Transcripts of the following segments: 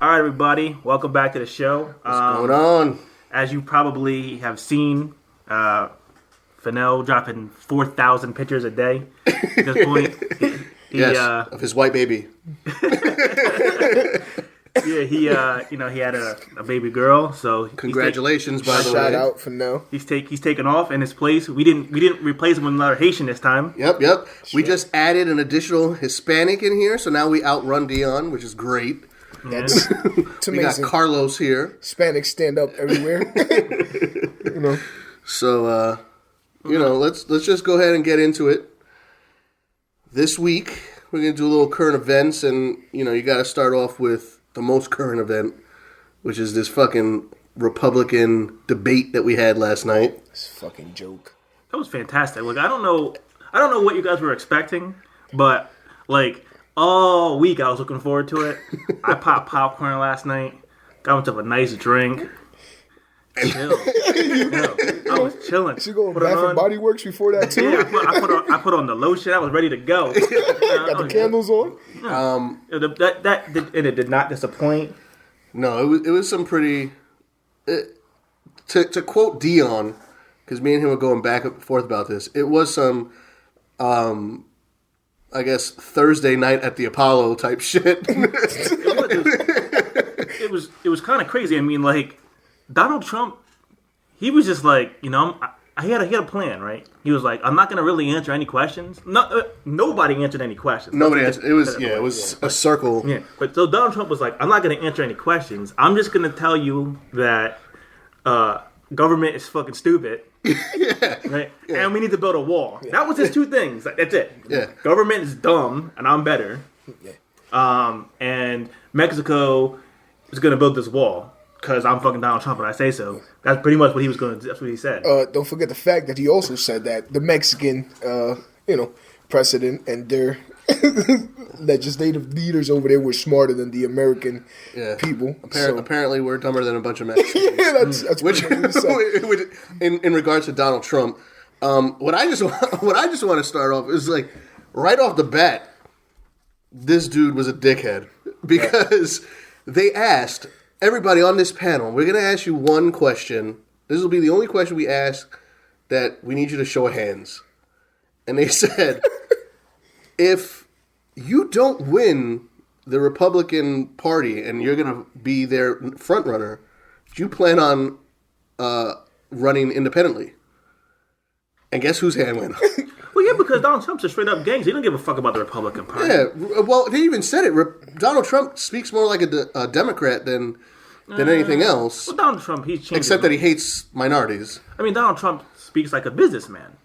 All right, everybody. Welcome back to the show. What's going on? As you probably have seen, Fennell dropping 4,000 pictures a day. At this point, of his white baby. He had a baby girl. So congratulations, by the way. Shout out Fennell. He's taken off in his place. We didn't replace him with another Haitian this time. Yep. Sure. We just added an additional Hispanic in here, so now we outrun Dion, which is great. That's we got Carlos here. Hispanics stand up everywhere. So let's just go ahead and get into it. This week we're gonna do a little current events, and you got to start off with the most current event, which is this fucking Republican debate that we had last night. It's a fucking joke. That was fantastic. Look, I don't know what you guys were expecting, but all week I was looking forward to it. I popped popcorn last night. Got myself a nice drink. Chill. I was chilling. You go to Bath and Body Works before that too? Yeah, I put on the lotion. I was ready to go. Got the candles on. It did not disappoint. No, it was some pretty. To quote Dion, because me and him were going back and forth about this. It was some. I guess Thursday night at the Apollo type shit. It was kind of crazy. I mean, Donald Trump, he was just he had a plan, right? He was like, I'm not going to really answer any questions. No, nobody answered any questions. Nobody answered. It was a circle. Yeah, but so Donald Trump was like, I'm not going to answer any questions. I'm just going to tell you that government is fucking stupid. Right? Yeah. And we need to build a wall. Yeah. That was his two things. That's it. Yeah. Government is dumb and I'm better. Yeah. And Mexico is going to build this wall because I'm fucking Donald Trump and I say so. That's pretty much what he was going to do. That's what he said. Don't forget the fact that he also said that the Mexican president and their legislative leaders over there were smarter than the American people. Apparently, we're dumber than a bunch of Mexicans. Yeah, that's which in regards to Donald Trump, what I just want to start off is right off the bat, this dude was a dickhead because they asked everybody on this panel. We're gonna ask you one question. This will be the only question we ask that we need you to show of hands, and they said, if you don't win the Republican Party and you're going to be their front runner, do you plan on running independently? And guess whose hand went up? Well, yeah, because Donald Trump's a straight-up gangster. He don't give a fuck about the Republican Party. Yeah, well, they even said it. Donald Trump speaks more like a Democrat than anything else. Well, Donald Trump, he's changed. Except that he hates minorities. I mean, Donald Trump speaks like a businessman.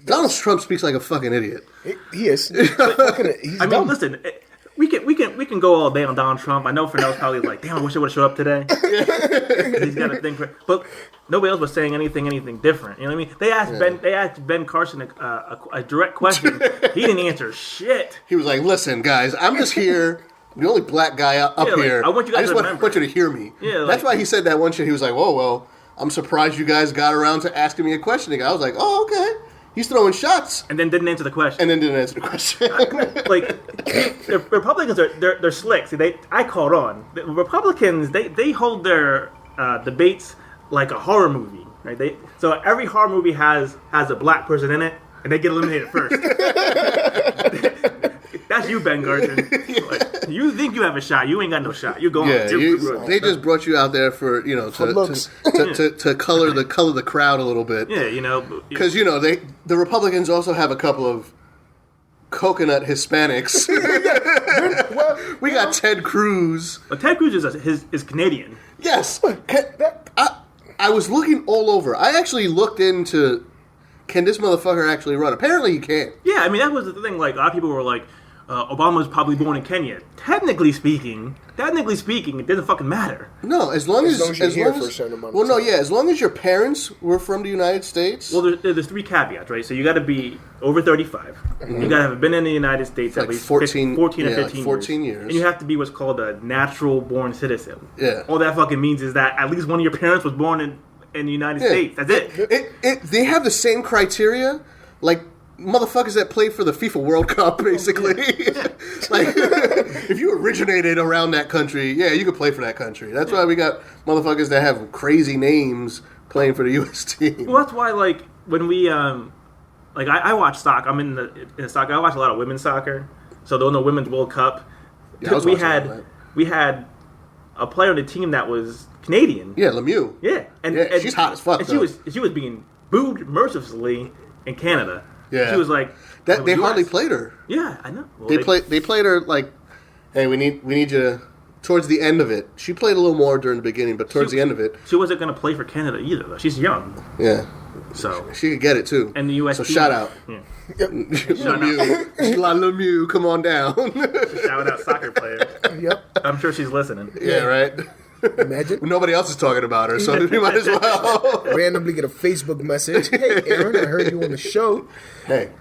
Donald Trump speaks like a fucking idiot. He is. I mean, listen, we can go all day on Donald Trump. I know Fennell's probably like, damn, I wish I would have showed up today. He's got a thing for, but nobody else was saying anything different. You know what I mean? They asked Ben Carson a direct question. He didn't answer shit. He was like, listen, guys, I'm just here. The only black guy up here. I want you guys to want you to hear me. Yeah, that's why he said that one shit. He was like, "Whoa, well, I'm surprised you guys got around to asking me a question." I was like, "Oh, okay." He's throwing shots, and then didn't answer the question. The Republicans they're slick. See, I caught on. The Republicans they hold their debates like a horror movie, right? So every horror movie has a black person in it, and they get eliminated first. That's you, Ben Garson. You think you have a shot? You ain't got no shot. You going? Yeah, they just brought you out there for to color the crowd a little bit. Yeah, because the Republicans also have a couple of coconut Hispanics. We got Ted Cruz. But Ted Cruz is Canadian. Yes, I was looking all over. I actually looked into, can this motherfucker actually run? Apparently he can. Yeah, I mean that was the thing. Like a lot of people were like, Obama was probably born in Kenya. Technically speaking, it doesn't fucking matter. No, as long as you're here for a certain amount of time. as long as your parents were from the United States. Well, there's three caveats, right? So you got to be over 35. Mm-hmm. You got to have been in the United States at least 14 or 15 years. And you have to be what's called a natural born citizen. Yeah. All that fucking means is that at least one of your parents was born in the United States. That's it. They have the same criteria. Like, motherfuckers that play for the FIFA World Cup, basically. Like, if you originated around that country, yeah, you could play for that country. That's why we got motherfuckers that have crazy names playing for the U.S. team. Well, that's why, like, when we, like, I watch soccer. I'm in the soccer. I watch a lot of women's soccer. So, during the Women's World Cup, we had a player on the team that was Canadian. Yeah, Lemieux. Yeah. And she's hot as fuck, and she was being booed mercilessly in Canada. Yeah. She was like... That they hardly played her. Yeah, I know. Well, they played her like, hey, we need you to... Towards the end of it. She played a little more during the beginning, but towards the end of it... She wasn't going to play for Canada either, though. She's young. Yeah. So... She could get it, too. And the U.S. So team, shout out. Yeah. Yep. Lemieux, come on down. Shout out soccer players. Yep. I'm sure she's listening. Yeah, right? Imagine. Nobody else is talking about her, so we might as well. Randomly get a Facebook message. Hey, Aaron, I heard you on the show. Hey,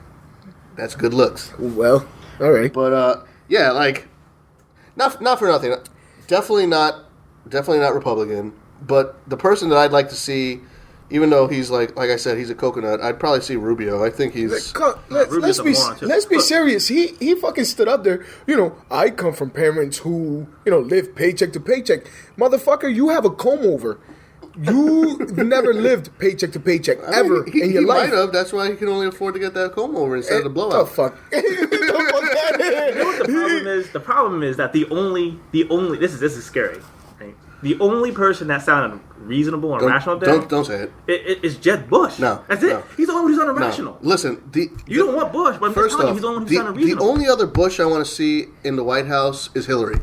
that's good looks. Well, all right. But, yeah, like, not for nothing. Definitely not Republican. But the person that I'd like to see, even though he's like I said, he's a coconut, I'd probably see Rubio. I think he's... Let's be serious. He fucking stood up there. You know, I come from parents who, live paycheck to paycheck. Motherfucker, you have a comb over. You never lived paycheck to paycheck ever in your life. He might have. That's why he can only afford to get that comb over instead of the blowout. The fuck? You know what the problem is? The problem is that the only this is scary. Right? The only person that sounded reasonable and rational there. Don't say it. It's Jeb Bush. No, that's it. No. He's the only one who sounded rational. Listen, you don't want Bush, but I'm just telling you, he's the only one who sounded reasonable. The only other Bush I want to see in the White House is Hillary.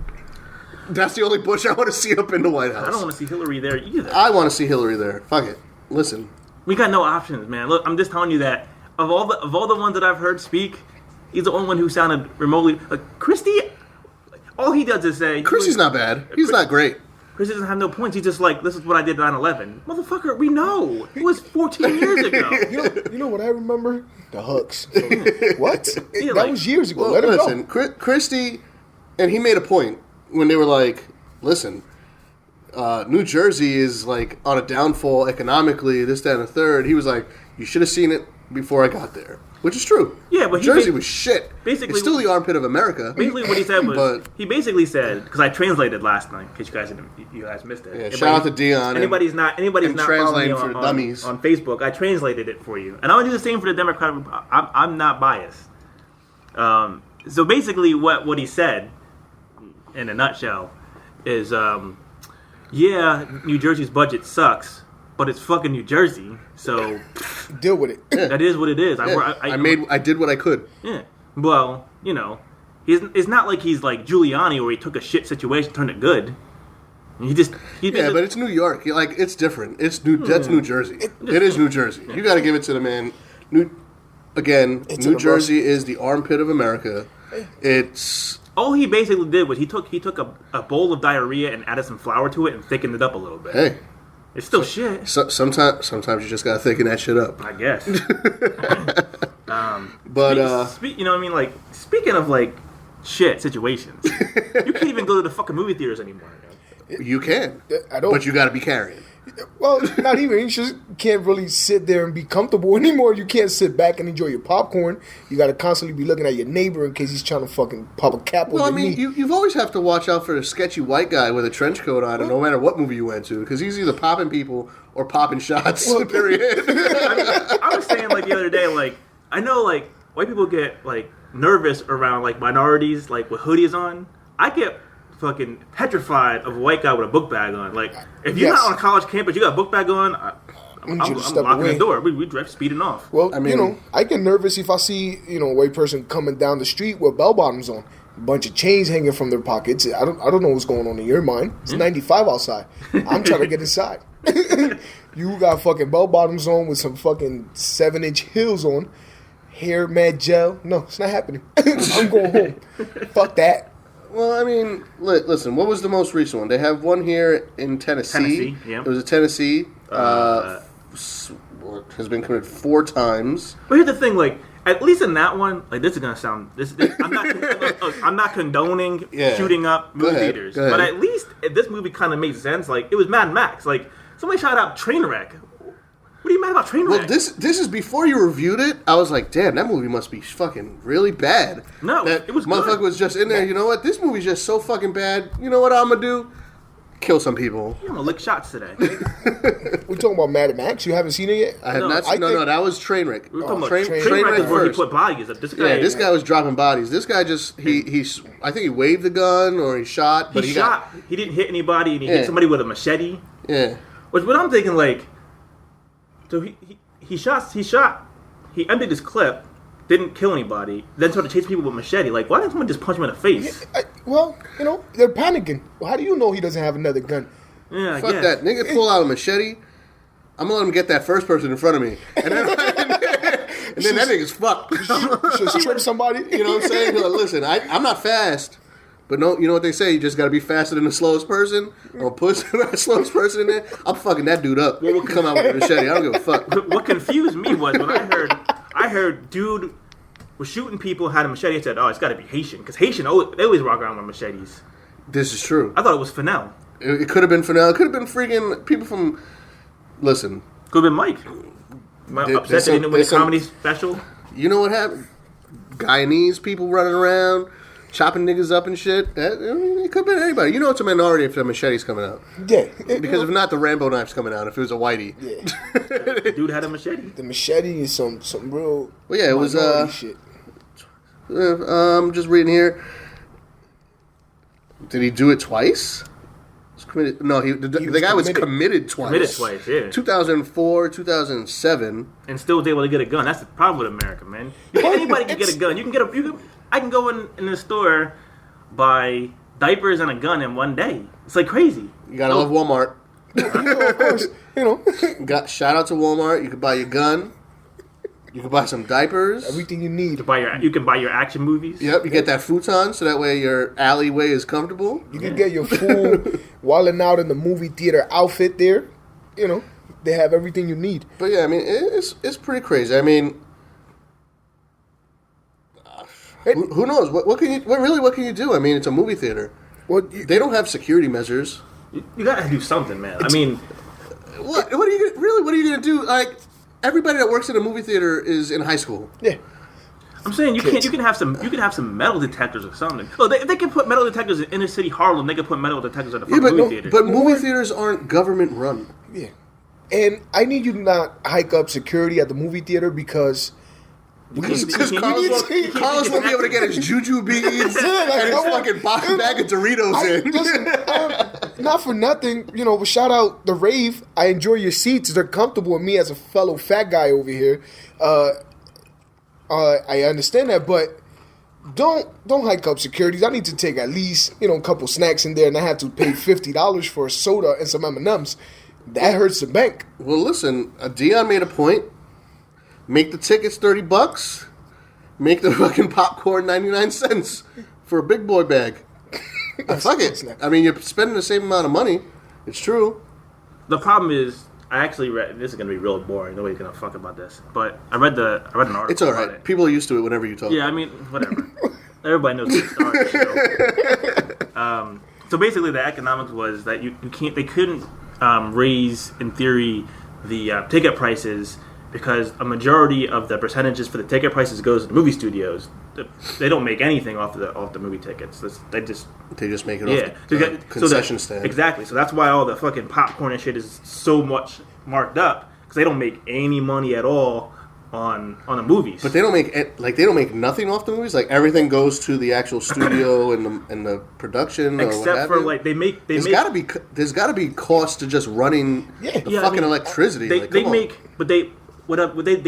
That's the only Bush I want to see up in the White House. I don't want to see Hillary there either. I want to see Hillary there. Fuck it. Listen. We got no options, man. Look, I'm just telling you that of all the ones that I've heard speak, he's the only one who sounded remotely Christie. All he does is say Christie's not bad. He's not great. Christie doesn't have no points. He's just like, this is what I did 9/11. Motherfucker, we know. It was 14 years ago. You know what I remember? The hooks. What? Yeah, that was years ago. Well, Let him listen, go. Christie, and he made a point when they were like, listen, New Jersey is like on a downfall economically, this, that, and the third. He was like, you should have seen it before I got there. Which is true. Yeah, but Jersey was shit. Basically, it's still the armpit of America. Basically, what he said was he basically said, because I translated last night, in case you guys missed it. Yeah, shout out to Dion. Anybody's not following me on Facebook. I translated it for you, and I want to do the same for the Democratic. I'm not biased. So basically, what he said, in a nutshell, is yeah, New Jersey's budget sucks, but it's fucking New Jersey, so deal with it. Yeah. That is what it is. Yeah. I did what I could. Yeah. Well, it's not like he's like Giuliani where he took a shit situation, turned it good. But it's New York. It's different. That's New Jersey. It is New Jersey. You got to give it to the man. New Jersey is the armpit of America. It's all he basically did was he took a bowl of diarrhea and added some flour to it and thickened it up a little bit. Hey, it's still shit. Sometimes you just gotta thicken that shit up. I guess. But speaking of like shit situations, you can't even go to the fucking movie theaters anymore. You can, I don't. But you got to be carrying. Well, not even. You just can't really sit there and be comfortable anymore. You can't sit back and enjoy your popcorn. You got to constantly be looking at your neighbor in case he's trying to fucking pop a cap on your knee. You've always have to watch out for the sketchy white guy with a trench coat on, no matter what movie you went to, because he's either popping people or popping shots. Well, period. I was saying like the other day, like I know like white people get like nervous around like minorities, like with hoodies on. I get fucking petrified of a white guy with a book bag on. Like, if you're not on a college campus, you got a book bag on, I'm locking the door. We drive speeding off. Well, I get nervous if I see, a white person coming down the street with bell bottoms on. A bunch of chains hanging from their pockets. I don't know what's going on in your mind. It's 95 outside. I'm trying to get inside. You got fucking bell bottoms on with some fucking 7-inch heels on. Hair, mad gel. No, it's not happening. I'm going home. Fuck that. Well, listen, what was the most recent one? They have one here in Tennessee. Yeah. It was a Tennessee. Has been committed 4 times. But here's the thing, like, at least in that one, like, this is going to sound... I'm not condoning shooting up movie theaters. But at least this movie kind of made sense. Like, it was Mad Max. Like, somebody shot out Trainwreck. What are you mad about Trainwreck? Well, this is before you reviewed it. I was like, damn, that movie must be fucking really bad. No, that it was motherfucker good. was just in there. You know what? This movie's just so fucking bad. You know what I'm gonna do? Kill some people. I'm gonna lick shots today. We're talking about Mad Max. You haven't seen it yet? I have not. No, that was Trainwreck. We're talking about Trainwreck Trainwreck is where he first. put bodies. This guy, Yeah, this guy was dropping bodies. This guy just I think he waved the gun or he shot. But he shot. He didn't hit anybody, and he hit somebody with a machete. Yeah. Which, what I'm thinking, like, so he shot. He emptied his clip, didn't kill anybody, then started chasing people with machete. Like, why didn't someone just punch him in the face? Well, they're panicking. Well, how do you know he doesn't have another gun? Yeah, I Fuck guess. that. Nigga pull out a machete. I'm gonna let him get that first person in front of me. And then, and then that nigga's fucked. Should trip somebody? You know what I'm saying? Like, listen, I'm not fast. But no, you know what they say? You just gotta be faster than the slowest person. Or push the slowest person in there. I'm fucking that dude up. We'll come out with a machete. I don't give a fuck. What confused me was when I heard dude was shooting people, had a machete. I said, "Oh, it's got to be Haitian," because Haitian they always walk around with machetes. This is true. I thought it was Fennell. It could have been Fennell. It could have been freaking people from. Listen. Could have been Mike. Upset they didn't win a comedy special. You know what happened? Guyanese people running around, chopping niggas up and shit. It could have been anybody. You know it's a minority if the machete's coming out. Yeah. Because if not, the Rambo knife's coming out. If it was a whitey. Yeah. Dude had a machete. The machete is some real. Well, yeah, it was. Shit. Just reading here. Did he do it twice? Committed. No, the guy was committed twice. Committed twice, yeah. 2004, 2007, and still was able to get a gun. That's the problem with America, man. Anybody can get a gun. You can get I can go in the store, buy diapers and a gun in one day. It's like crazy. You gotta love Walmart. Of course, Shout out to Walmart. You can buy your gun. You can buy some diapers. Everything you need. You can buy your action movies. Yep, you get that futon so that way your alleyway is comfortable. You can get your full wilding out in the movie theater outfit there. They have everything you need. But yeah, I mean, it's pretty crazy. I mean, who knows? What can you do? I mean, it's a movie theater. They don't have security measures. You gotta do something, man. I mean, what are you gonna do? Like, everybody that works in a movie theater is in high school. Yeah. I'm saying you can have some metal detectors or something. Oh, they can put metal detectors in inner city Harlem. They can put metal detectors at the movie theater. But movie theaters aren't government run. Yeah. And I need you to not hike up security at the movie theater because Carlos won't be able to get his juju beads and his fucking bag of Doritos in. Not for nothing, shout out the rave. I enjoy your seats. They're comfortable with me as a fellow fat guy over here. I understand that, but don't hike up securities. I need to take at least, a couple snacks in there, and I have to pay $50 for a soda and some M&Ms. That hurts the bank. Well, listen, Dion made a point. Make the tickets $30. Make the fucking popcorn 99 cents for a big boy bag. Fuck it. I mean, you're spending the same amount of money. It's true. The problem is, I actually read. This is gonna be real boring. Nobody's gonna fuck about this. But I read an article. It's all right. About it. People are used to it whenever you talk. Yeah, I mean, whatever. Everybody knows the start. So basically, the economics was that they couldn't raise, in theory, the ticket prices because a majority of the percentages for the ticket prices goes to the movie studios. They don't make anything off the movie tickets. They just make it off the concession stand. Exactly. So that's why all the fucking popcorn and shit is so much marked up because they don't make any money at all on the movies. But they don't make nothing off the movies. Like everything goes to the actual studio and the production. Except for like there's got to be cost to just running the fucking electricity. They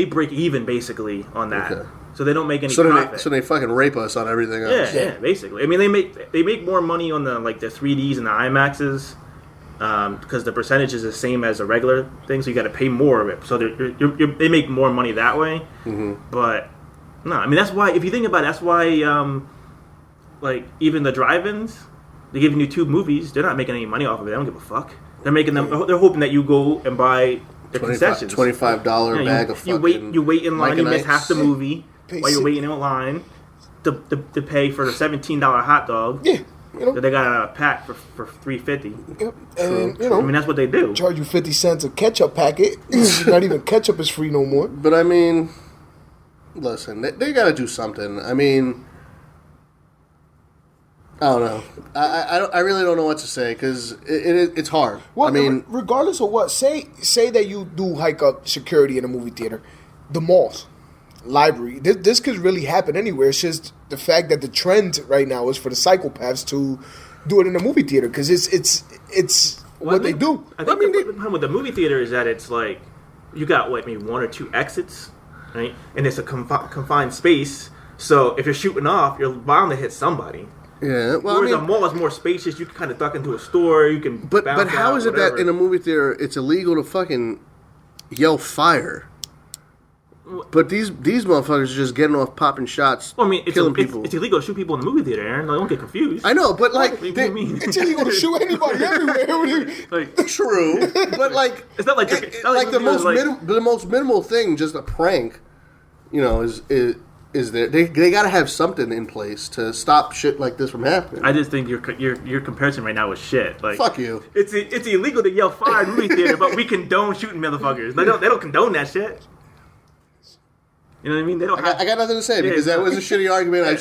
break even basically on that. Okay. So they don't make any profit. So they fucking rape us on everything else. Yeah, basically. I mean, they make more money on the 3Ds and the IMAXs because the percentage is the same as a regular thing, so you got to pay more of it. So they make more money that way. Mm-hmm. But no, I mean that's why. If you think about it, that's why even the drive-ins, they're giving you 2 movies. They're not making any money off of it. They don't give a fuck. They're making them. They're hoping that you go and buy the concessions. $25 bag of fucking. You wait in line. You miss half the movie. Pay while you're waiting in line to pay for the $17 hot dog. Yeah. You know, They got a pack for $3.50. yep. And you know, I mean, that's what they do. charge you 50 cents a ketchup packet. Not even ketchup is free no more. But I mean, listen, they got to do something. I mean, I don't know. I really don't know what to say because it's hard. Well, I mean, regardless of what, say that you do hike up security in a movie theater, the malls, library. This could really happen anywhere. It's just the fact that the trend right now is for the psychopaths to do it in a movie theater because it's what they do. I think the problem with the movie theater is that it's like you got maybe one or two exits, right? And it's a confined space. So if you're shooting off, you're bound to hit somebody. yeah. Well, Whereas I mean, a mall is more spacious. You can kind of duck into a store. You can. but bounce how out, is it whatever. that in a movie theater it's illegal to fucking yell fire? But these motherfuckers are just getting off popping shots, Well, I mean, killing people. it's illegal to shoot people in the movie theater, Aaron. Like, don't get confused. I know, but like, What do you mean? It's illegal to shoot anybody everywhere. Like, true, but like, it's not like it's like the most minimal thing, just a prank. You know, is there? They got to have something in place to stop shit like this from happening. I just think your comparison right now is shit. Like, Fuck you. It's illegal to yell fire in the movie theater, but we condone shooting motherfuckers. They don't condone that shit. You know what I mean? They don't. I got nothing to say because that was a shitty argument. I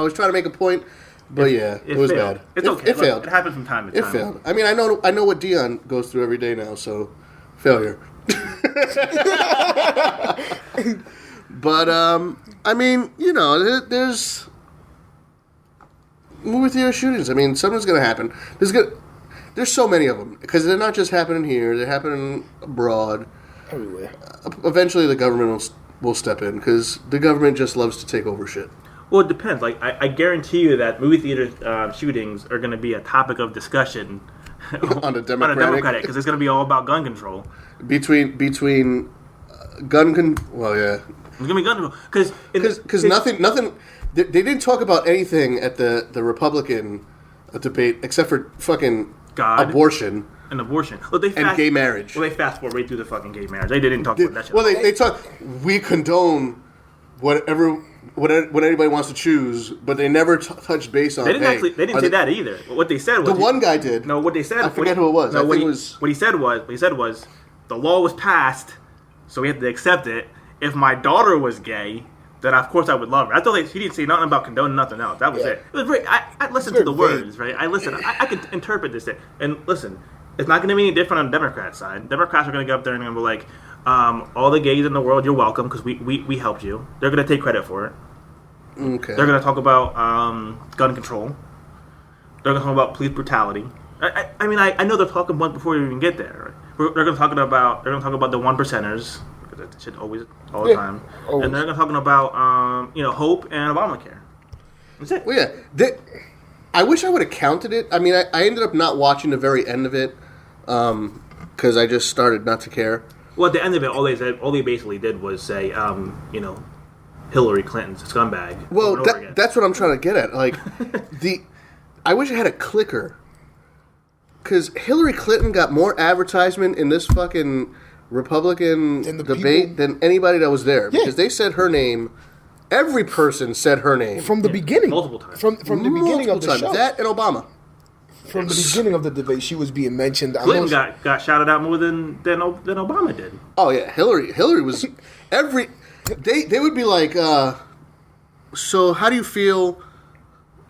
was trying to make a point, but it was failed. bad. It's okay. It failed. It happens from time to It time. failed. I mean, I know what Dion goes through every day now, so failure. But I mean, you know, there's movie theater shootings. I mean, something's gonna happen. There's so many of them because they're not just happening here; they're happening abroad. Everywhere. Eventually, the government will step in because the government just loves to take over shit. Well, it depends. Like, I guarantee you that movie theater shootings are going to be a topic of discussion on a Democratic, because it's going to be all about gun control. between well, yeah, It's going to be gun control because nothing. They didn't talk about anything at the Republican debate except for fucking God. abortion. And abortion. Well, And gay marriage. Well, they fast forward right through the fucking gay marriage. They didn't talk about that shit. Well, they talk. We condone what anybody wants to choose, but they never touched base on. They didn't say that either. What they said was The one guy did. No, what they said. I forget who it was. No, I what think he, it was. What he said was the law was passed, so we had to accept it. If my daughter was gay, then of course I would love her. I thought he didn't say nothing about condoning nothing else. That was it. It was very. I listened to the words, right? I listened. I could interpret this. And listen, it's not going to be any different on the Democrat side. Democrats are going to go up there and be like, all the gays in the world, you're welcome because we helped you. They're going to take credit for it. Okay. They're going to talk about gun control. They're going to talk about police brutality. I mean, I know they're talking once before we even get there. Right? They're going to talk about the one percenters. Because that shit always all the time. Always. And they're going to talking about Hope and Obamacare. That's it. Well, yeah. I wish I would have counted it. I mean, I ended up not watching the very end of it because I just started not to care. Well, at the end of it, all they basically did was say, Hillary Clinton's a scumbag. Well, over and over again. that's what I'm trying to get at. Like, I wish I had a clicker because Hillary Clinton got more advertisement in this fucking Republican debate than anybody that was there because they said her name. Every person said her name From the beginning. Multiple times. From the beginning of the times. show. That and Obama. From the beginning of the debate, she was being mentioned. Clinton got shouted out more than Obama did. Oh yeah, Hillary was every. They would be like, so how do you feel?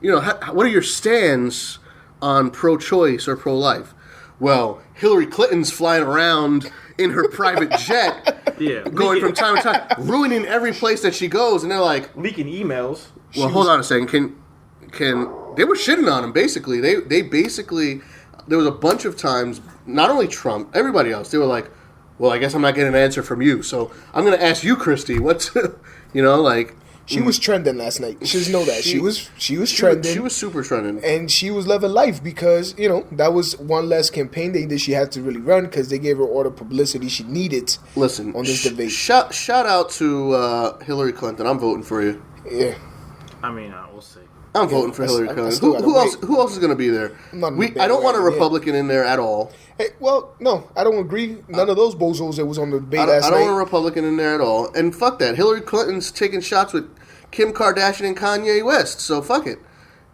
You know, what are your stands on pro-choice or pro-life? Well, Hillary Clinton's flying around in her private jet, going from time to time, ruining every place that she goes, and they're like leaking emails. Well, hold on a second. Can they were shitting on him basically? They basically there was a bunch of times, not only Trump, everybody else. They were like, well, I guess I'm not getting an answer from you, so I'm going to ask you, Christy. What's like. She was trending last night. You should know that. She was trending. She was super trending. And she was loving life because, that was one less campaign day that she had to really run because they gave her all the publicity she needed. Listen, on this debate. Shout out to Hillary Clinton. I'm voting for you. Yeah. I mean, we'll see. I'm voting for Hillary Clinton. Who else is going to be there? I don't want a Republican in there at all. Hey, well, no, I don't agree. None of those bozos that was on the debate last night. I don't want a Republican in there at all. And fuck that. Hillary Clinton's taking shots with Kim Kardashian and Kanye West. So fuck it.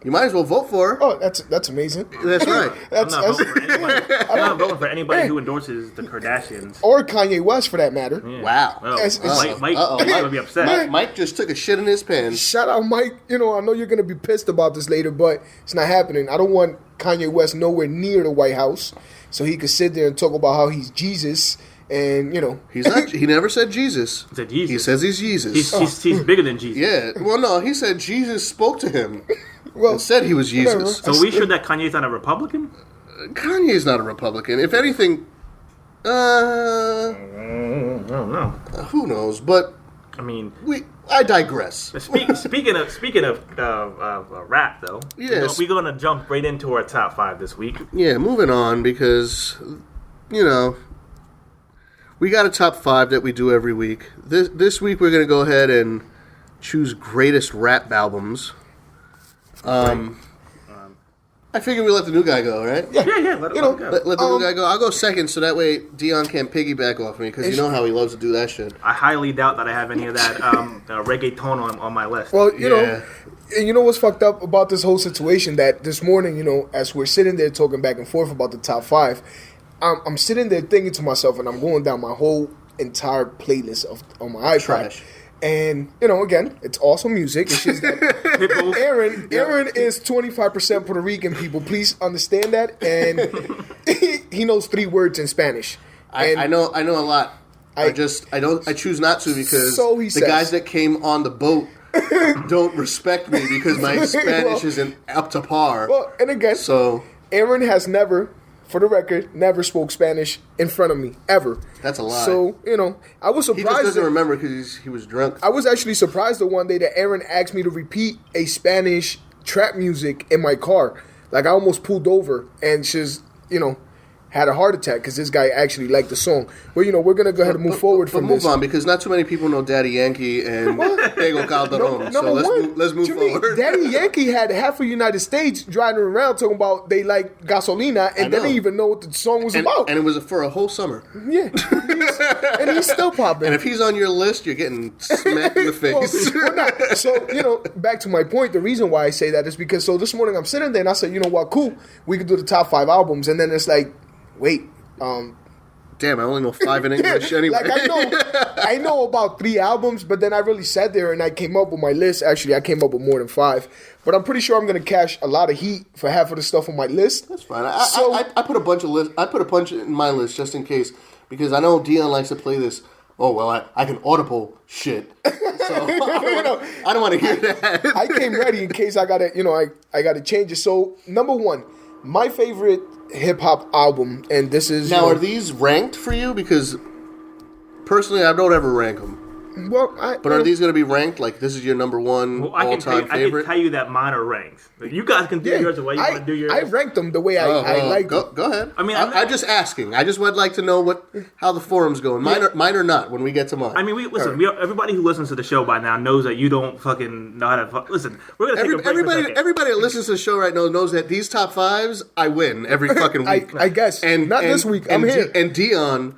You might as well vote for her. Oh, that's amazing. That's right. I'm not voting for anybody. I'm not voting for anybody who endorses the Kardashians. Or Kanye West, for that matter. Yeah. Wow. Oh, Mike's gonna be upset. Mike just took a shit in his pants. Shout out, Mike. I know you're gonna be pissed about this later, but it's not happening. I don't want Kanye West nowhere near the White House, so he could sit there and talk about how he's Jesus. And he's not. He never said Jesus. He said Jesus. He says he's Jesus. He's bigger than Jesus. Yeah. Well, no, he said Jesus spoke to him. well, And said he was Jesus. So we sure that Kanye's not a Republican? Kanye's not a Republican. If anything, I don't know. who knows? But I mean, I digress. speaking of rap though, Yes. we're gonna jump right into our top 5 this week. Yeah, moving on because we got a top 5 that we do every week. This week we're gonna go ahead and choose greatest rap albums. I figure we let the new guy go, right? Yeah. Let him go. Let the new guy go. I'll go second, so that way Dion can't piggyback off me, because you know how he loves to do that shit. I highly doubt that I have any of that reggaeton on my list. Well, you know, and you know what's fucked up about this whole situation? That this morning, as we're sitting there talking back and forth about the top 5, I'm sitting there thinking to myself, and I'm going down my whole entire playlist on my iPad. Trash. And, again, it's awesome music. It's just that Aaron is 25% Puerto Rican, people. Please understand that. And he knows 3 words in Spanish. I know a lot. I choose not to, because the guys that came on the boat don't respect me because my Spanish isn't up to par. Well, and again, Aaron has never, for the record, never spoke Spanish in front of me, ever. That's a lie. So, I was surprised. He just doesn't remember because he was drunk. I was actually surprised the one day that Aaron asked me to repeat a Spanish trap music in my car. Like, I almost pulled over and she's, had a heart attack because this guy actually liked the song. Well, we're going to go ahead and move forward from this. Move on, because not too many people know Daddy Yankee and Diego Calderon. So let's move forward. Daddy Yankee had half of the United States driving around talking about they like gasolina, and they didn't even know what the song was about. And it was for a whole summer. Yeah. And he's still popping. And if he's on your list, you're getting smacked in the face. Well, not. So, back to my point, the reason why I say that is because, this morning I'm sitting there and I said, you know what, cool, we could do the top 5 albums. And then it's like, wait, damn, I only know 5 in English anyway. Like, I know about 3 albums, but then I really sat there and I came up with my list. Actually, I came up with more than 5. But I'm pretty sure I'm going to cash a lot of heat for half of the stuff on my list. That's fine. I put a bunch in my list just in case, because I know Dion likes to play this. Oh, well, I can audible shit. So I don't want to hear that. I came ready in case I got to, I got to change it. So, number 1, my favorite hip-hop album, and this is... Now, are these ranked for you? Because, personally, I don't ever rank them. Well, but are these going to be ranked? Like, this is your number 1 all-time favorite? I can tell you that mine are ranked. You guys can do yours the way you want to do yours. I ranked them the way I like them. Go ahead. I mean, I'm just asking. I just would like to know how the forum's going. Mine are not when we get to mine. I mean, everybody who listens to the show by now knows that you don't fucking know how to... Listen, we're going to take a break for a second. Everybody that listens to the show right now knows that these top 5s, I win every fucking week. I guess. Not this week. I'm here. And Dion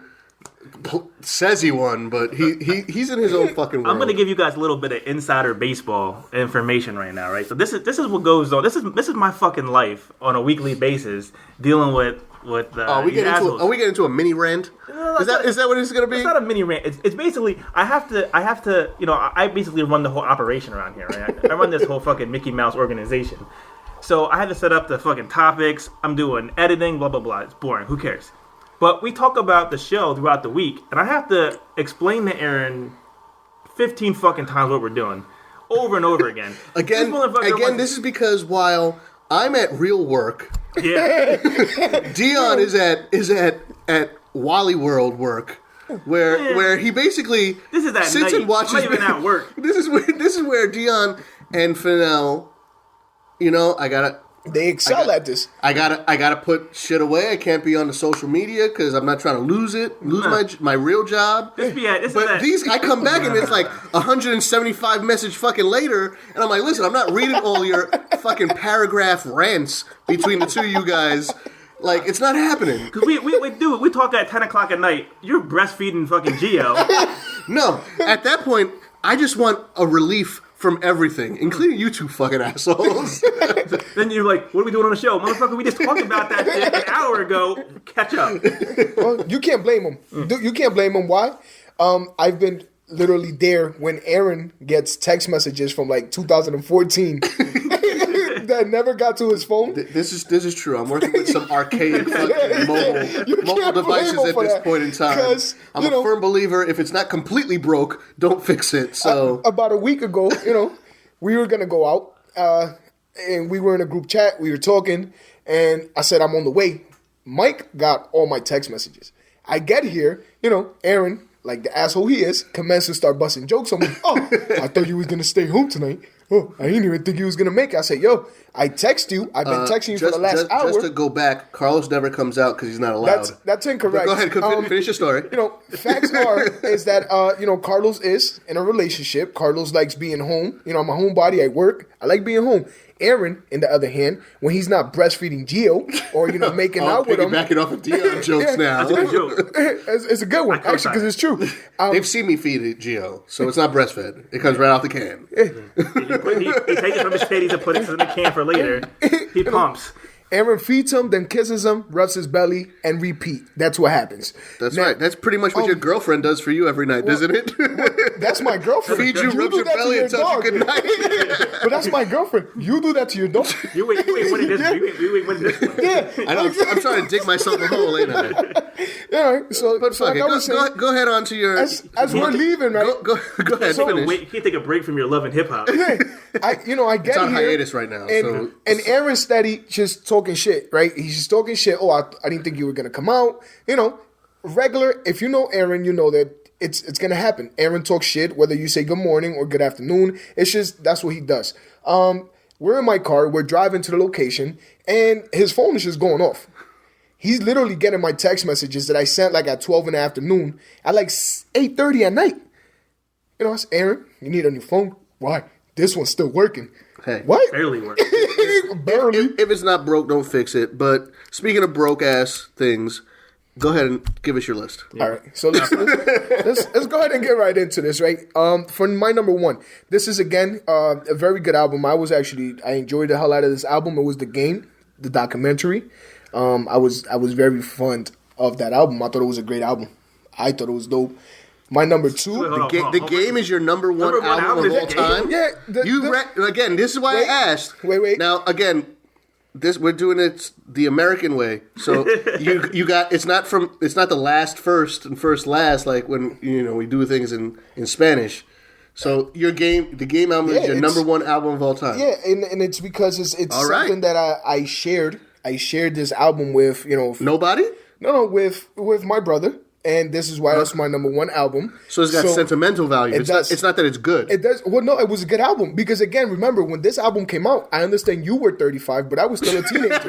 says he won, but he's in his own fucking world. I'm going to give you guys a little bit of insider baseball information right now, right? So this is what goes on. This is my fucking life on a weekly basis, dealing with we get into a mini rant? Is that what it's going to be? It's not a mini rant. It's basically I have to I basically run the whole operation around here, right? I run this whole fucking Mickey Mouse organization. So I had to set up the fucking topics. I'm doing editing, blah blah blah. It's boring. Who cares? But we talk about the show throughout the week, and I have to explain to Aaron 15 fucking times what we're doing, over and over again. Again, this is because while I'm at real work, Dion is at Wally World work, where he basically sits and watches. I'm not even at work. This is where Dion and Fennell, They excel at this. I gotta put shit away. I can't be on the social media because I'm not trying to lose my real job. I come back and it's like 175 message fucking later, and I'm like, listen, I'm not reading all your fucking paragraph rants between the two of you guys. Like, it's not happening. Because we talk at 10 o'clock at night. You're breastfeeding fucking Gio. No, at that point, I just want a relief from everything, including you two fucking assholes. Then you're like, what are we doing on the show? Motherfucker, we just talked about that shit an hour ago. Catch up. Well, you can't blame him. You can't blame him. Why? I've been literally there when Aaron gets text messages from like 2014 that never got to his phone. This is true. I'm working with some archaic fucking mobile devices at this point in time. I'm a firm believer, if it's not completely broke, don't fix it. So about a week ago, we were gonna go out, and we were in a group chat. We were talking, and I said I'm on the way. Mike got all my text messages. I get here, Aaron, like the asshole he is, commenced to start busting jokes on me. Oh, I thought you was gonna stay home tonight. Oh, I didn't even think you was gonna make it. I said, yo, I text you. I've been texting you for the last hour. Just to go back, Carlos never comes out because he's not allowed. That's incorrect. But go ahead, finish your story. Facts is that Carlos is in a relationship. Carlos likes being home. I'm a homebody. I work. I like being home. Aaron, in the other hand, when he's not breastfeeding Gio or making out with him, backing off of Dion jokes now. That's a good joke. It's a good one, actually, because it's true. They've seen me feed Gio, so it's not breastfed. It comes right out the can. He takes it from his titties and puts it in the can for later. He pumps. Aaron feeds him, then kisses him, rubs his belly, and repeat. That's what happens. That's right. That's pretty much what your girlfint does for you every night, isn't it? That's my girlfriend. Feed you, rub your belly, and tell you good night. But that's my girlfriend. You do that to your dog. You ain't winning this one. Yeah. I know. I'm trying to dig myself a hole, ain't I? Yeah. So, but fuck it. Go ahead on to your... As we're leaving, right? Go ahead, finish. You can't take a break from your love and hip-hop. Yeah. I get it's on here, hiatus right now. And Aaron's steady just talking shit, right? He's just talking shit. Oh, I didn't think you were going to come out. Regular, if you know Aaron, you know that it's going to happen. Aaron talks shit, whether you say good morning or good afternoon. It's just, that's what he does. We're in my car. We're driving to the location, and his phone is just going off. He's literally getting my text messages that I sent like at 12 in the afternoon at like 8:30 at night. I said, Aaron, you need a new phone. Why? This one's still working. Hey, what? Barely working. Barely. If it's not broke, don't fix it. But speaking of broke ass things, go ahead and give us your list. Yeah. All right, so let's go ahead and get right into this. Right, for my number one, this is again a very good album. I enjoyed the hell out of this album. It was The Game, the documentary. I was very fond of that album. I thought it was a great album. I thought it was dope. My number two, The Game is your number one album of all time. Yeah, again. This is why I asked. Wait. Now again, we're doing it the American way. So you got it's not the last first and first last like when we do things in Spanish. So The Game album is your number one album of all time. Yeah, and it's because it's something that I shared. I shared this album with Nobody. No, with my brother. And this is why that's my number one album. So it's got sentimental value. It's not that it's good. It does. Well, no, it was a good album. Because, again, remember, when this album came out, I understand you were 35, but I was still a teenager.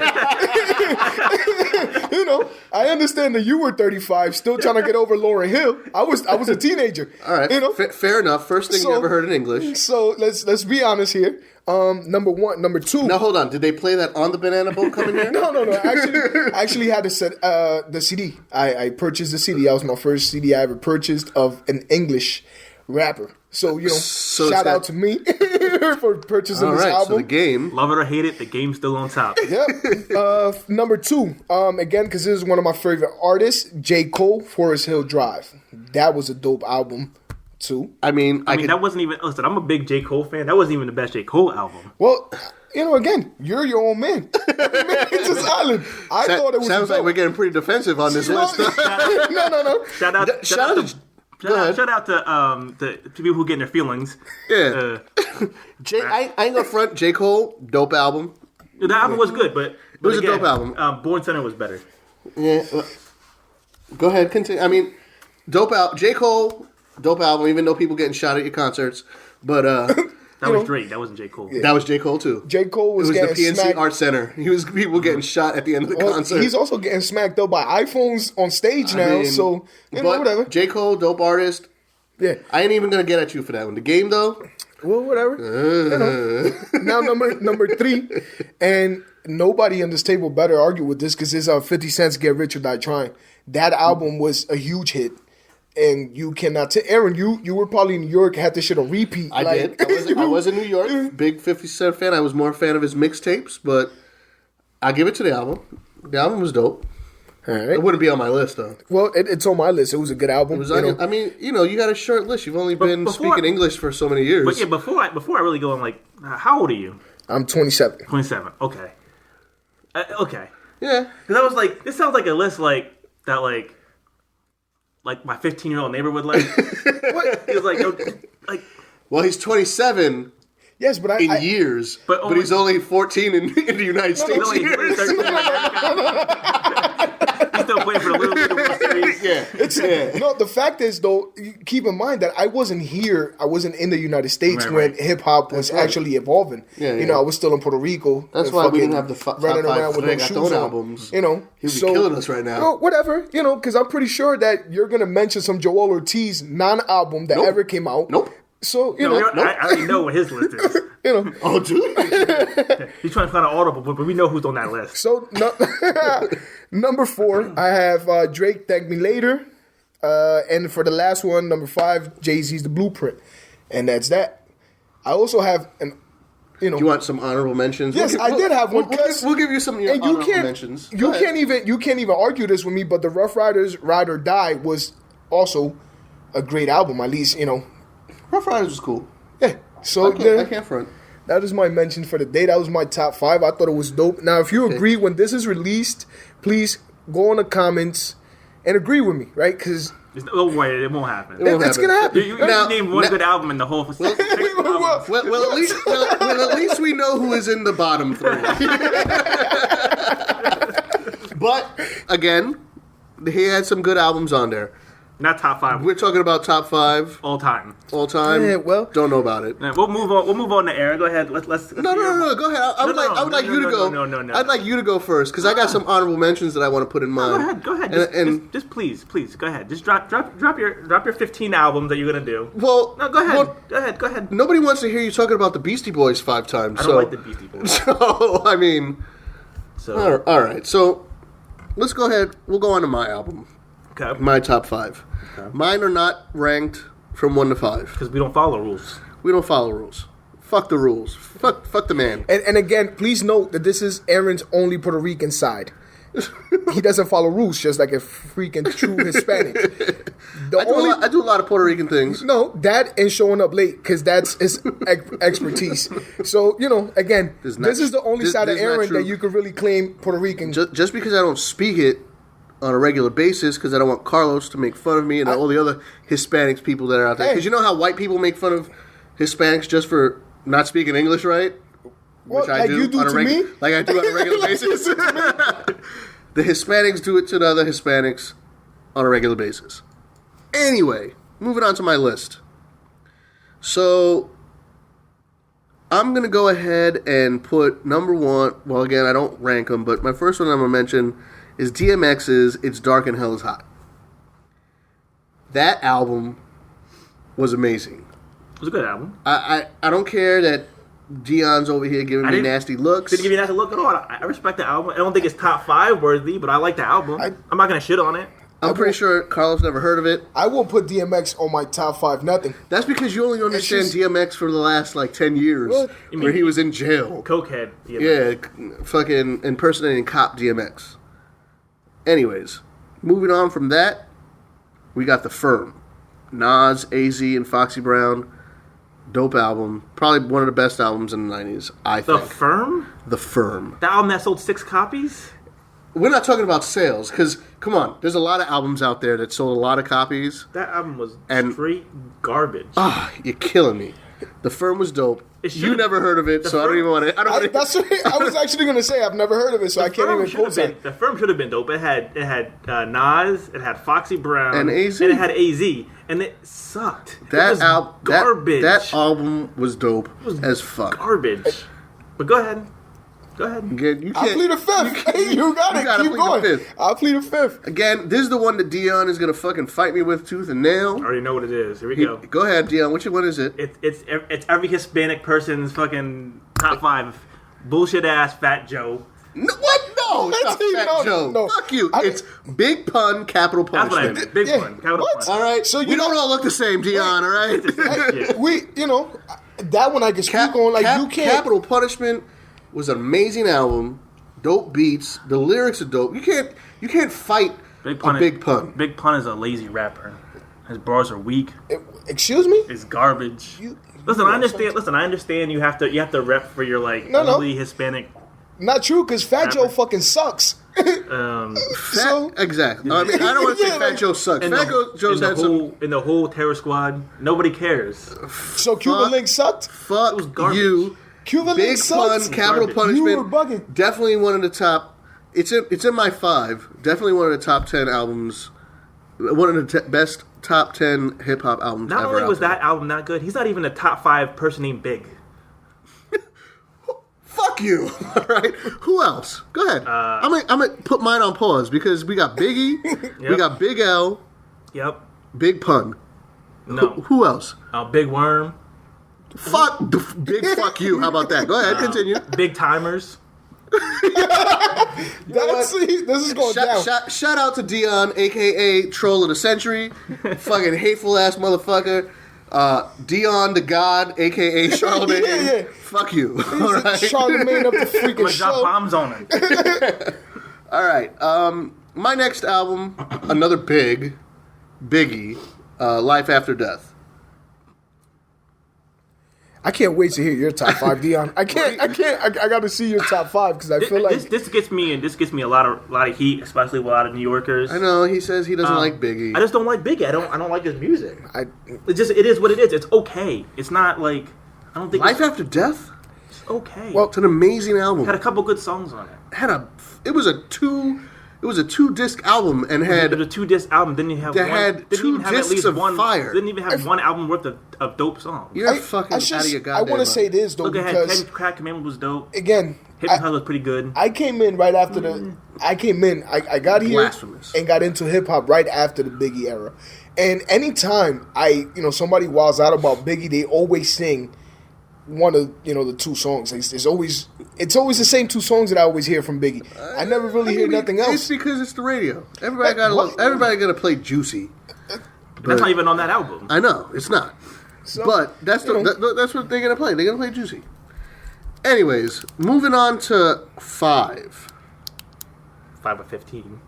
I understand that you were 35, still trying to get over Lauryn Hill. I was a teenager. All right. Fair enough. First thing you ever heard in English. So let's be honest here. Number two. Now hold on. Did they play that on the Banana Boat coming here? No. I actually had to set the CD. I purchased the CD. That was my first CD I ever purchased of an English rapper. So shout out to me for purchasing this album. So The Game, love it or hate it, The Game's still on top. Yep. Number two. Again, because this is one of my favorite artists, J. Cole, Forest Hill Drive. That was a dope album. Too. I mean, that wasn't even. Listen, I'm a big J. Cole fan. That wasn't even the best J. Cole album. Well, again, you're your own man. It's just island. I thought it was. Sounds like we're getting pretty defensive on this list. No. Shout out to people who get in their feelings. Yeah. I ain't gonna front. J. Cole, dope album. The album was good, but it was a dope album. Born Center was better. Yeah. Go ahead, continue. I mean, dope album. J. Cole. Dope album, even though people getting shot at your concerts. But that was Drake. That wasn't J. Cole. Yeah. That was J. Cole too. J. Cole was getting getting the PNC smacked. Art Center. People getting shot at the end of the concert. He's also getting smacked up by iPhones on stage now. So whatever. J. Cole, dope artist. Yeah, I ain't even gonna get at you for that one. The Game though. Well, whatever. Now number three, and nobody on this table better argue with this because it's 50 Cent's "Get Rich or Die Trying." That album was a huge hit. and you cannot. Aaron, you were probably in New York, had this shit on repeat. I did. I was in New York. Big 50 Cent fan. I was more a fan of his mixtapes, but I give it to the album. The album was dope. All right. It wouldn't be on my list though. Well, it's on my list. It was a good album. It was. I mean, you got a short list. You've only been speaking English for so many years. But yeah, before I really go on, like, how old are you? I'm 27. 27. Okay. Okay. Yeah. Because I was like, this sounds like a list like my 15-year-old neighbor would like. What? He was like. Well, he's 27. Yes, but in years, but he's only 14 in the United States. Years. He's still playing for the Little League World Series. Yeah. No, the fact is, though, keep in mind that I wasn't here. I wasn't in the United States when hip hop was actually evolving. Yeah. I was still in Puerto Rico. That's why we didn't have the top 5 albums. He'd be killing us right now. Whatever, because I'm pretty sure that you're gonna mention some Joel Ortiz non-album that ever came out. Nope. So I already know what his list is. Oh, dude. He's trying to find an audible, but we know who's on that list. So number 4, I have Drake, Thank Me Later, and for the last one, number 5, Jay-Z's The Blueprint, and that's that. I also have an. Do you want some honorable mentions? Yes, I did have one. We'll give you some honorable mentions. You can't even argue this with me. But the Rough Riders Ride or Die was also a great album. At least Rough Riders was cool. Yeah. So I can't front. That is my mention for the day. That was my top 5. I thought it was dope. Now, if you agree when this is released, please go in the comments and agree with me, right? Because don't worry, it won't happen. It's gonna happen. You name one good album in the whole. Well, at least we know who is in the bottom 3. But again, he had some good albums on there. Not top 5. We're talking about top 5 all time. All time. Yeah, well, don't know about it. We'll move on. We'll move on to Aaron. Go ahead. Let's No. Go ahead. I would like you to go. No. I'd like you to go first because I got some honorable mentions that I want to put in mind. Go ahead. Just please, go ahead. Just drop your 15 albums that you're gonna do. Well, no, go ahead. Well, go ahead. Nobody wants to hear you talking about the Beastie Boys 5 times. I don't like the Beastie Boys. So I mean, all right. So let's go ahead. We'll go on to my album. Okay. My top 5. Okay. Mine are not ranked from 1 to 5 because we don't follow rules. We don't follow rules. Fuck the rules. Fuck the man. And again, please note that this is Aaron's only Puerto Rican side. He doesn't follow rules, just like a freaking true Hispanic. I do a lot of Puerto Rican things. No, that and showing up late because that's his expertise. So again, this is the only side of Aaron that you could really claim Puerto Rican. Just because I don't speak it on a regular basis, because I don't want Carlos to make fun of me and all the other Hispanics people that are out there. Because you know how white people make fun of Hispanics just for not speaking English right? Which I do on a regular like I do on a regular basis. The Hispanics do it to the other Hispanics on a regular basis. Anyway, moving on to my list. So I'm going to go ahead and put number 1. Well, again, I don't rank them, but my first one I'm going to mention is DMX's It's Dark and Hell is Hot. That album was amazing. It was a good album. I don't care that Dion's over here giving me nasty looks. Didn't give you a nasty look at all. I respect the album. I don't think it's top 5 worthy, but I like the album. I'm not going to shit on it. I'm pretty sure Carlos never heard of it. I won't put DMX on my top 5 nothing. That's because you only understand DMX for the last 10 years, where he was in jail. Cokehead DMX. Yeah, fucking impersonating cop DMX. Anyways, moving on from that, we got The Firm. Nas, AZ, and Foxy Brown. Dope album. Probably one of the best albums in the 90s, I think. The Firm? The Firm. The album that sold 6 copies? We're not talking about sales, because, come on, there's a lot of albums out there that sold a lot of copies. That album was straight garbage. You're killing me. The Firm was dope. You never heard of it, so I don't even want to. I was actually going to say I've never heard of it, so I can't even quote it. The Firm should have been dope. It had Nas, it had Foxy Brown, and AZ, and it had AZ, and it sucked. That album, garbage. That album was dope as fuck. Garbage. But go ahead. Again, I'll plead the 5th. You got it. Keep going. I'll plead the 5th. Again, this is the one that Dion is going to fucking fight me with tooth and nail. I already know what it is. Here we go. Go ahead, Dion. Which one is it? It's every Hispanic person's fucking top 5. Bullshit ass Fat Joe. No, what? No, it's not Fat Joe. No. Fuck you. It's Big Pun, Capital That's what I Punishment. meant. Big Yeah. one. Capital What? Pun. All right. So We don't all look the same, Dion. All right. Yeah. We, that one I can speak on. Like you can't. Capital Punishment was an amazing album. Dope beats. The lyrics are dope. You can't fight Big Pun. a Big Pun. Big Pun is a lazy rapper. His bars are weak. Excuse me. It's garbage. Listen, I understand. Listen, I understand. You have to rep for your only Hispanic. Not true, because Fat Joe fucking sucks. Exactly. I mean, I don't want to say Fat Joe sucks. Fat Joe's had some. In the whole Terror Squad, nobody cares. So Cuban Link sucked. Fuck you. Cuban Big Link sucks. Pun, Capital Garbage. Punishment. You were bugging. Definitely one of the top. It's in my 5. Definitely one of the top 10 albums. One of the best top 10 hip hop albums. Not ever only was out there. that album not good, he's not even a top 5 person named Big. Fuck you. All right. Who else? Go ahead. I'm gonna put mine on pause because we got Biggie, we Yep. got Big L, Yep. Big Pun. No. Who else? Big Worm. Fuck. Big fuck you. How about that? Go ahead. Continue. Big Timers. This is going down. Shout out to Dion, a.k.a. Troll of the Century. Fucking hateful ass motherfucker. Dion the God, a.k.a. Charlemagne. Yeah. Fuck you. All right. Charlemagne up the freaking I'm gonna drop show. bombs on him. All right. My next album, another Biggie, Life After Death. I can't wait to hear your top 5, Dion. I can't. I got to see your top 5 because I feel like this gets me a lot of heat, especially with a lot of New Yorkers. I know he says he doesn't like Biggie. I just don't like Biggie. I don't like his music. I It is what it is. It's okay. It's not like I don't think Life it's After Death. okay. Well, It's an amazing album. had a couple good songs on it. It was a 2-disc album and had It was a 2-disc album. Didn't even have That one, had didn't 2 even have at discs least of one, fire. Didn't even have one album worth of dope songs. You're fucking out of your goddamn I want to mind. say this though Look, it had because Ten Crack Commandment was dope. again, Hypnotize was pretty good. I came in right after the. I came in. I got here Blasphemous. and got into hip hop right after the Biggie era. And anytime somebody wilds out about Biggie, they always sing one of the 2 songs. It's always the same 2 songs that I always hear from Biggie. I never really hear nothing It's else. because it's the radio. Everybody gotta play Juicy. That's not even on that album. I know it's not, So, but that's that's what they're gonna play. They're gonna play Juicy. Anyways, moving on to 5. 5 or 15.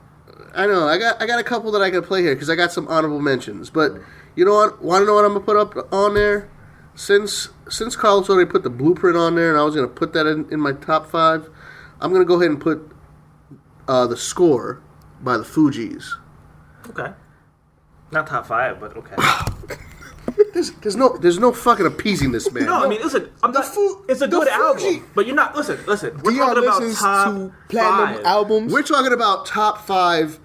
I know I got a couple that I can play here because I got some honorable mentions. But you know what? Want to know what I'm gonna put up on there? Since Carlos already put the Blueprint on there, and I was gonna put that in my top 5, I'm gonna go ahead and put the Score by the Fugees. Okay. Not top 5, but okay. There's no fucking appeasing this man. No, I mean, listen, it's a good album, but you're not. Listen. We're Dion talking about listens top to platinum 5, albums. We're talking about top 5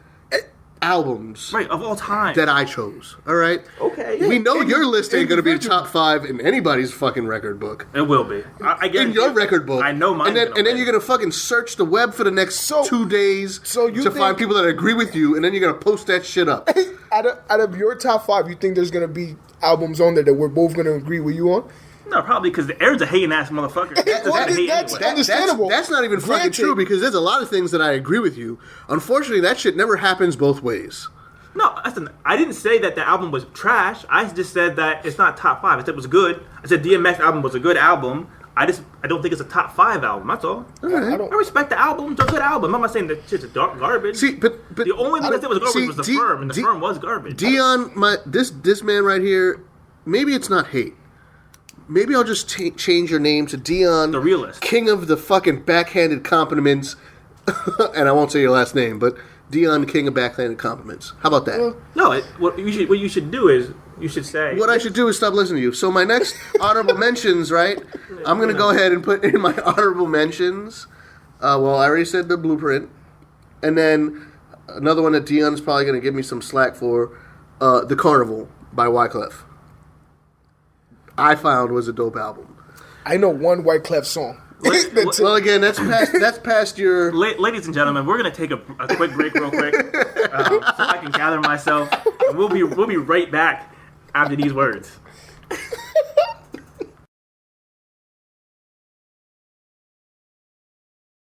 albums right, of all time. that I chose. All right. Okay. We know your list ain't going to be the individual. top 5 in anybody's fucking record book. It will be. I get In your record book. I know mine. And then you're going to fucking search the web for the next 2 days to find people that agree with you, and then you're going to post that shit up. Out of your top 5, you think there's gonna be albums on there that we're both gonna agree with you on? No, probably because Aaron's a hating ass motherfucker. That's understandable. That's not even fucking Granted. true because there's a lot of things that I agree with you. Unfortunately, that shit never happens both ways. No, listen, I didn't say that the album was trash. I just said that it's not top 5. I said it was good. I said DMX album was a good album. I don't think it's a top 5 album. That's all. I I don't. respect the album. It's a good album. I'm not saying that shit's garbage. See, but the only one that was garbage was the Firm, and the Firm was garbage. Dion, this man right here, maybe it's not hate. Maybe I'll just change your name to Dion, The Realist. King of the fucking backhanded compliments, and I won't say your last name, but Dion, King of backhanded compliments. How about that? No, what you should do is you should say What I should do is stop listening to you. So my next honorable mentions, right? I'm going to go ahead and put in my honorable mentions. Well, I already said the Blueprint. And then another one that Dion's probably going to give me some slack for, The Carnival by Wyclef. I found was a dope album. I know one Wyclef song. Well, again, that's past your... Ladies and gentlemen, we're gonna take a quick break, real quick, so I can gather myself, and we'll be right back after these words.